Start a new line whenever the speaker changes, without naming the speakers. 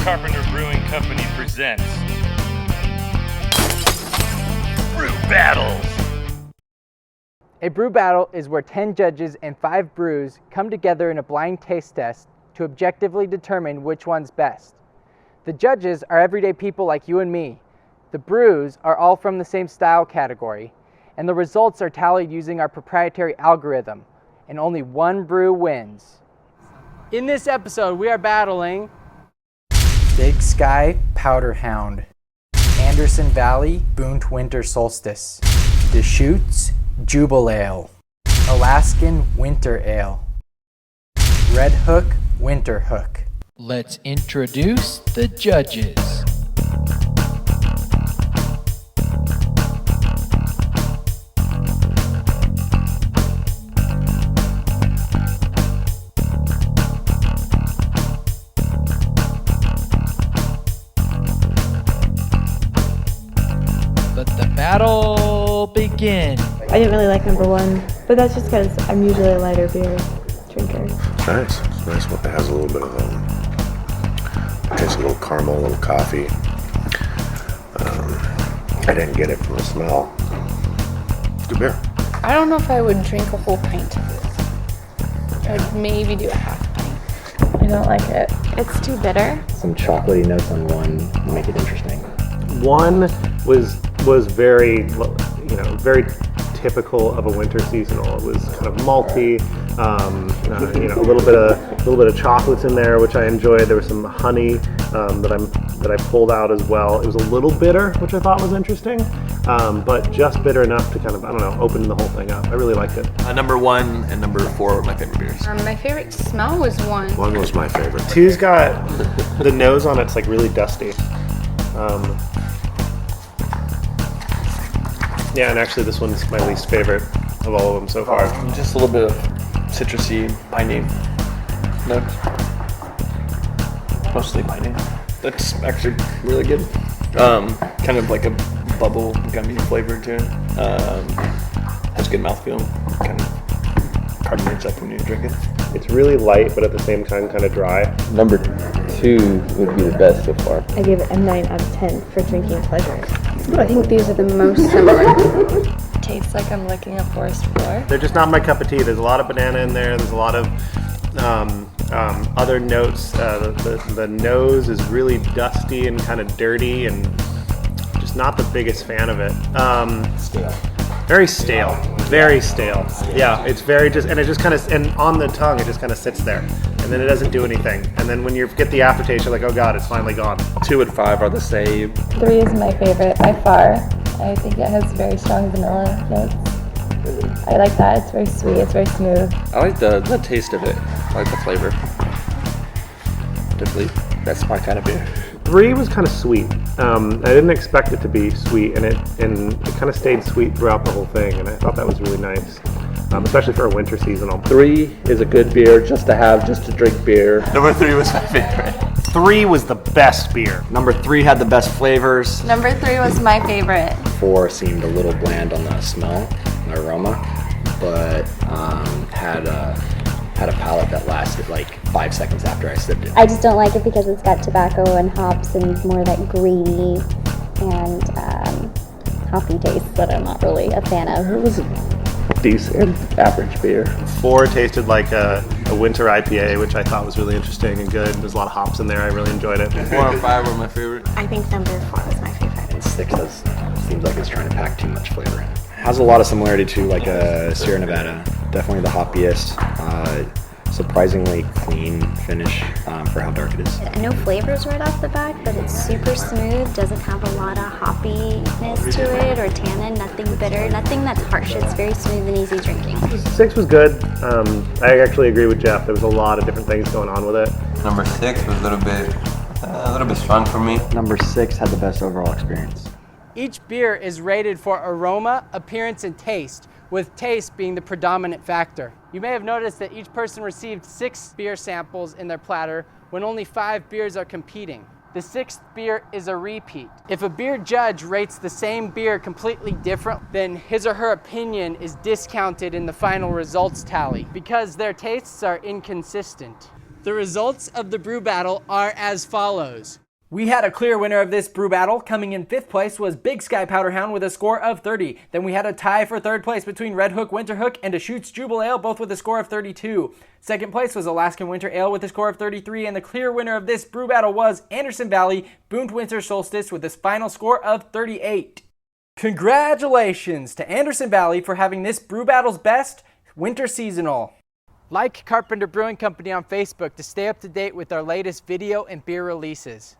Carpenter Brewing Company presents Brew Battles.
A brew battle is where 10 judges and 5 brews come together in a blind taste test to objectively determine which one's best. The judges are everyday people like you and me. The brews are all from the same style category, and the results are tallied using our proprietary algorithm, and only one brew wins. In this episode, we are battling Big Sky Powder Hound, Anderson Valley Winter Solstice, Deschutes Jubelale, Alaskan Winter Ale, Winterhook Winterhook.
Let's introduce the judges. Let the battle begin.
I didn't really like number one, but that's just because I'm usually a lighter beer drinker.
It's nice. It's nice when it has a little bit of tastes a little caramel, a little coffee. I didn't get it from the smell. It's good beer.
I don't know if I would drink a whole pint of this. I would maybe do a half pint. I don't like it. It's too bitter.
Some chocolatey notes on one make it interesting.
One was very, very typical of a winter seasonal. It was kind of malty, a little bit of chocolates in there, which I enjoyed. There was some honey that I pulled out as well. It was a little bitter, which I thought was interesting, but just bitter enough to kind of, open the whole thing up. I really liked it.
Number 1 and number 4 are my favorite beers.
My favorite smell was 1.
1 was my favorite.
2's got the nose on it's like really dusty. Yeah, and actually this one's my least favorite of all of them so far.
Just a little bit of citrusy, piney notes. Mostly piney. That's actually really good. Kind of like a bubble gummy flavor to it. Has good mouthfeel. Kind of carbonates up when you drink it.
It's really light, but at the same time kind of dry.
Number 2 would be the best so far.
I give it a 9 out of 10 for drinking pleasure.
I think these are the most similar. Tastes like I'm licking a forest floor.
They're just not my cup of tea. There's a lot of banana in there. There's a lot of other notes. The nose is really dusty and kind of dirty, and just not the biggest fan of it.
Stale.
Very stale. Very stale. Yeah, it's very and it just kind of, and on the tongue, it just kind of sits there. And then it doesn't do anything. And then when you get the aftertaste, you're like, oh God, it's finally gone.
2 and 5 are the same.
3 is my favorite by far. I think it has very strong vanilla notes. I like that. It's very sweet. It's very smooth.
I like the taste of it. I like the flavor. Definitely, that's my kind of beer.
3 was kind of sweet. I didn't expect it to be sweet, and it kind of stayed sweet throughout the whole thing, and I thought that was really nice. Especially for a winter seasonal.
3 is a good beer just to drink beer. Number 3 was my favorite.
3 was the best beer.
Number 3 had the best flavors.
Number 3 was my favorite.
4 seemed a little bland on the smell and aroma, but had a palate that lasted like 5 seconds after I sipped it.
I just don't like it because it's got tobacco and hops and more that grainy and hoppy taste that I'm not really a fan of.
It was a decent average beer.
4 tasted like a winter IPA, which I thought was really interesting and good. There's a lot of hops in there. I really enjoyed it.
4 and 5 were my favorite.
I think number 4 was my favorite.
And 6 seems like it's trying to pack too much flavor in. Has a lot of similarity to like a Sierra Nevada. Definitely the hoppiest. Surprisingly clean finish for how dark it is.
No flavors right off the bat, but it's super smooth, doesn't have a lot of hoppiness to it or tannin, nothing bitter, nothing that's harsh. It's very smooth and easy drinking.
6 was good. I actually agree with Jeff. There was a lot of different things going on with it.
Number 6 was a little bit strong for me.
Number 6 had the best overall experience.
Each beer is rated for aroma, appearance, and taste, with taste being the predominant factor. You may have noticed that each person received 6 beer samples in their platter when only 5 beers are competing. The 6th beer is a repeat. If a beer judge rates the same beer completely different, then his or her opinion is discounted in the final results tally because their tastes are inconsistent. The results of the brew battle are as follows. We had a clear winner of this brew battle. Coming in 5th place was Big Sky Powder Hound with a score of 30. Then we had a tie for 3rd place between Redhook, Winterhook, and Deschutes Jubelale, both with a score of 32. 2nd place was Alaskan Winter Ale with a score of 33, and the clear winner of this brew battle was Anderson Valley Boomed Winter Solstice with a final score of 38. Congratulations to Anderson Valley for having this brew battle's best winter seasonal. Like Carpenter Brewing Company on Facebook to stay up to date with our latest video and beer releases.